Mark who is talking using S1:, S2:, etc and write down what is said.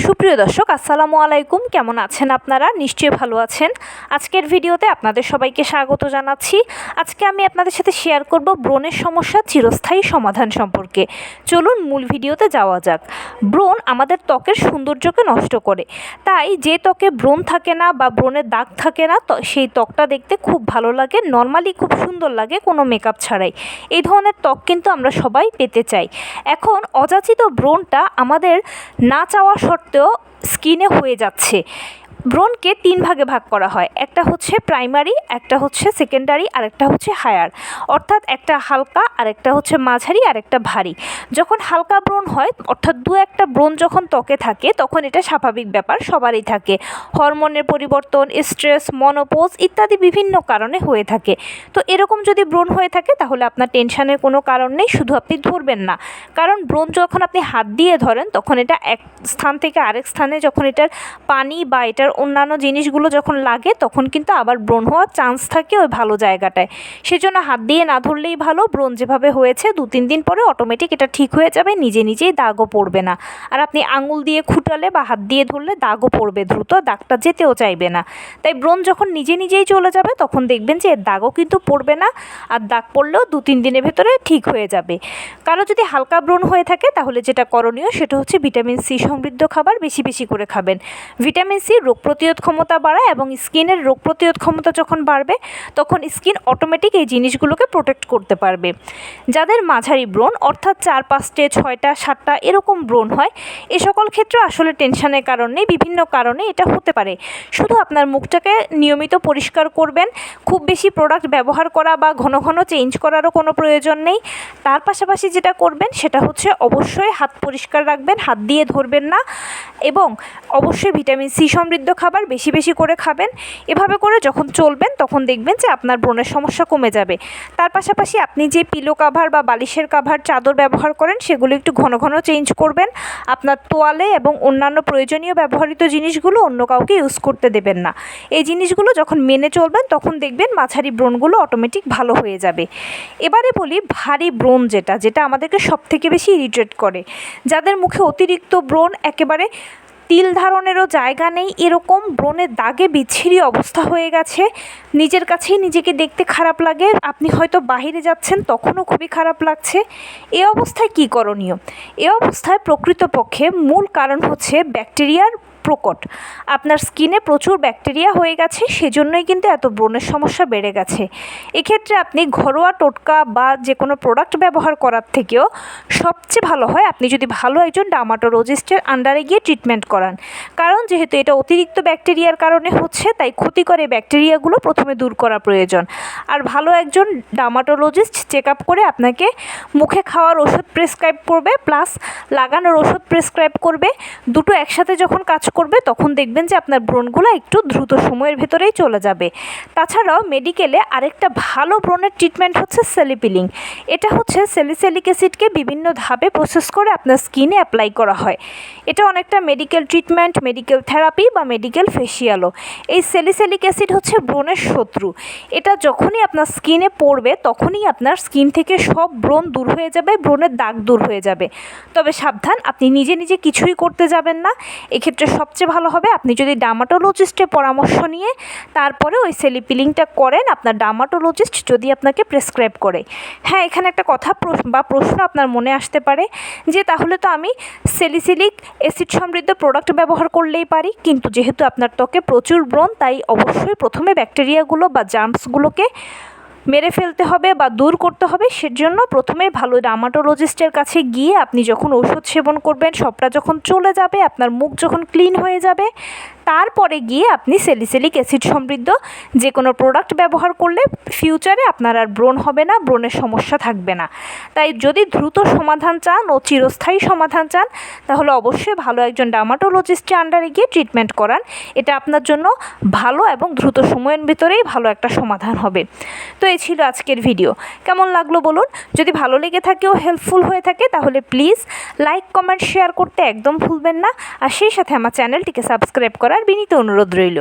S1: সুপ্রিয় দর্শক আসসালামু আলাইকুম, কেমন আছেন আপনারা? নিশ্চয়ই ভালো আছেন। আজকের ভিডিওতে আপনাদের সবাইকে স্বাগত জানাচ্ছি। আজকে আমি আপনাদের সাথে শেয়ার করব ব্রণের সমস্যা চিরস্থায়ী সমাধান সম্পর্কে। চলুন মূল ভিডিওতে যাওয়া যাক। ব্রণ আমাদের ত্বকের সৌন্দর্যকে নষ্ট করে, তাই যে ত্বকে ব্রণ থাকে না বা ব্রণের দাগ থাকে না সেই ত্বকটা দেখতে খুব ভালো লাগে, নর্মালি খুব সুন্দর লাগে কোনো মেকআপ ছাড়াই। এই ধরনের ত্বক কিন্তু আমরা সবাই পেতে চাই। এখন অযাচিত ব্রণটা আমাদের না চাওয়া সত্ত্বেও স্কিনে হয়ে যাচ্ছে। ব্রণকে তিন ভাগে ভাগ করা হয়, একটা হচ্ছে প্রাইমারি, একটা হচ্ছে সেকেন্ডারি, আর একটা হচ্ছে হায়ার। অর্থাৎ একটা হালকা, আর একটা হচ্ছে মাঝারি, আর একটা ভারী। যখন হালকা ব্রণ হয়, অর্থাৎ দু একটা ব্রণ যখন ত্বকে থাকে, তখন এটা স্বাভাবিক ব্যাপার, সবারই থাকে। হরমোনের পরিবর্তন, স্ট্রেস, মনোপজ ইত্যাদি বিভিন্ন কারণে হয়ে থাকে। তো এরকম যদি ব্রণ হয়ে থাকে তাহলে আপনার টেনশনের কোনো কারণ নেই, শুধু আপনি ধরবেন না। কারণ ব্রণ যখন আপনি হাত দিয়ে ধরেন তখন এটা এক স্থান থেকে আরেক স্থানে যখন এটার পানি বা এটার অন্যান্য জিনিসগুলো যখন লাগে তখন কিন্তু আবার ব্রণ হওয়ার চান্স থাকে ওই ভালো জায়গাটায়। সেজন্য হাত দিয়ে না ধরলেই ভালো। ব্রণ যেভাবে হয়েছে 2-3 দিন পরে অটোমেটিক এটা ঠিক হয়ে যাবে, নিজে নিজেই দাগও পড়বে না। আর আপনি আঙুল দিয়ে খুঁটালে বা হাত দিয়ে ধরলে দাগও পড়বে দ্রুত, দাগটা যেতেও চাইবে না। তাই ব্রণ যখন নিজে নিজেই চলে যাবে তখন দেখবেন যে এর দাগও কিন্তু পড়বে না, আর দাগ পড়লেও 2-3 দিনের ভেতরে ঠিক হয়ে যাবে। কারো যদি হালকা ব্রণ হয়ে থাকে তাহলে যেটা করণীয় সেটা হচ্ছে ভিটামিন সি সমৃদ্ধ খাবার বেশি বেশি করে খাবেন। ভিটামিন সি রোগ প্রতিরোধ ক্ষমতা বাড়ায়, এবং স্কিনের রোগ প্রতিরোধ ক্ষমতা যখন বাড়বে তখন স্কিন অটোমেটিক এই জিনিসগুলোকে প্রোটেক্ট করতে পারবে। যাদের মাঝারি ব্রণ অর্থাৎ 4-5টে 6টা 7টা এরকম ব্রণ হয়, এ সকল ক্ষেত্রে আসলে টেনশনের কারণ নেই, বিভিন্ন কারণে এটা হতে পারে। শুধু আপনার মুখটাকে নিয়মিত পরিষ্কার করবেন, খুব বেশি প্রোডাক্ট ব্যবহার করা বা ঘন ঘন চেঞ্জ করারও কোনো প্রয়োজন নেই। তার পাশাপাশি যেটা করবেন সেটা হচ্ছে অবশ্যই হাত পরিষ্কার রাখবেন, হাত দিয়ে ধরবেন না, এবং অবশ্যই ভিটামিন সি সমৃদ্ধ খাবার বেশি বেশি করে খাবেন। এভাবে করে যখন চলবেন তখন দেখবেন যে আপনার ব্রণের সমস্যা কমে যাবে। তার পাশাপাশি আপনি যে পিলো কাভার বা বালিশের কাভার, চাদর ব্যবহার করেন সেগুলো একটু ঘন ঘন চেঞ্জ করবেন। আপনার তোয়ালে এবং অন্যান্য প্রয়োজনীয় ব্যবহৃত জিনিসগুলো অন্য কাউকে ইউজ করতে দেবেন না। এই জিনিসগুলো যখন মেনে চলবেন তখন দেখবেন মাঝারি ব্রণগুলো অটোমেটিক ভালো হয়ে যাবে। এবারে বলি ভারী ব্রণ, যেটা আমাদেরকে সবথেকে বেশি ইরিটেট করে। যাদের মুখে অতিরিক্ত ব্রণ, একেবারে তিল ধারণেরও জায়গা নেই, এরকম ব্রণের দাগে বিচ্ছিরি অবস্থা হয়ে গেছে, নিজের কাছেই নিজেকে দেখতে খারাপ লাগে। আপনি হয়তো বাইরে যাচ্ছেন তখনও খুবই খারাপ লাগছে। এ অবস্থায় কী করণীয়? এ অবস্থায় প্রকৃতপক্ষে মূল কারণ হচ্ছে ব্যাকটেরিয়ার প্রকট। আপনার স্কিনে প্রচুর ব্যাকটেরিয়া হয়ে গেছে, সেজন্যই কিন্তু এত ব্রণের সমস্যা বেড়ে গেছে। এক্ষেত্রে আপনি ঘরোয়া টোটকা বা যে কোনো প্রোডাক্ট ব্যবহার করার থেকেও সবচেয়ে ভালো হয় আপনি যদি ভালো একজন ডার্মাটোলজিস্টের আন্ডারে গিয়ে ট্রিটমেন্ট করান। কারণ যেহেতু এটা অতিরিক্ত ব্যাকটেরিয়ার কারণে হচ্ছে, তাই ক্ষতিকর এই ব্যাকটেরিয়াগুলো প্রথমে দূর করা প্রয়োজন। আর ভালো একজন ডার্মাটোলজিস্ট চেক আপ করে আপনাকে মুখে খাওয়ার ওষুধ প্রেসক্রাইব করবে, প্লাস লাগানোর ওষুধ প্রেসক্রাইব করবে। দুটো একসাথে যখন কাজ করবে তখন দেখবেন যে আপনার ব্রণগুলো একটু দ্রুত সময়ের ভেতরেই চলে যাবে। তাছাড়াও মেডিকেলে আরেকটা ভালো ব্রণের ট্রিটমেন্ট হচ্ছে সেলিপিলিং। এটা হচ্ছে স্যালিসিলিক অ্যাসিডকে বিভিন্ন ধাপে প্রসেস করে আপনার স্কিনে অ্যাপ্লাই করা হয়। এটা অনেকটা মেডিকেল ট্রিটমেন্ট, মেডিকেল থেরাপি বা মেডিকেল ফেসিয়ালও। এই স্যালিসিলিক অ্যাসিড হচ্ছে ব্রণের শত্রু। এটা যখনই আপনার স্কিনে পড়বে তখনই আপনার স্কিন থেকে সব ব্রণ দূর হয়ে যাবে, ব্রণের দাগ দূর হয়ে যাবে। তবে সাবধান, আপনি নিজে নিজে কিছুই করতে যাবেন না। এক্ষেত্রে সবচেয়ে ভালো হবে আপনি যদি ডার্মাটোলজিস্টের পরামর্শ নিয়ে তারপরে ওই সেলিপিলিংটা করেন, আপনার ডার্মাটোলজিস্ট যদি আপনাকে প্রেসক্রাইব করে। হ্যাঁ, এখানে একটা কথা বা প্রশ্ন আপনার মনে আসতে পারে যে তাহলে তো আমি স্যালিসিলিক অ্যাসিড সমৃদ্ধ প্রোডাক্ট ব্যবহার করলেই পারি, কিন্তু যেহেতু আপনার ত্বকে প্রচুর ব্রণ তাই অবশ্যই প্রথমে ব্যাকটেরিয়াগুলো বা জার্মসগুলোকে মেরে ফেলতে হবে বা দূর করতে হবে। সেজন্য প্রথমে ভালো ডার্মাটোলজিস্টের কাছে গিয়ে আপনি যখন ওষুধ সেবন করবেন, সবটা যখন চলে যাবে, আপনার মুখ যখন ক্লিন হয়ে যাবে, তারপরে গিয়ে আপনি স্যালিসিলিক অ্যাসিড সমৃদ্ধ যে কোনো প্রোডাক্ট ব্যবহার করলে ফিউচারে আপনার আর ব্রণ হবে না, ব্রণের সমস্যা থাকবে না। তাই যদি দ্রুত সমাধান চান ও চিরস্থায়ী সমাধান চান তাহলে অবশ্যই ভালো একজন ডার্মাটোলজিস্টের আন্ডারে গিয়ে ট্রিটমেন্ট করান। এটা আপনার জন্য ভালো এবং দ্রুত সময়ের ভিতরেই ভালো একটা সমাধান হবে। তো এই ছিল আজকের ভিডিও। কেমন লাগলো বলুন? যদি ভালো লেগে থাকে ও হেল্পফুল হয়ে থাকে তাহলে প্লিজ লাইক, কমেন্ট, শেয়ার করতে একদম ভুলবেন না। আর সেই সাথে আমার চ্যানেলটিকে সাবস্ক্রাইব করার বিনীত অনুরোধ রইল।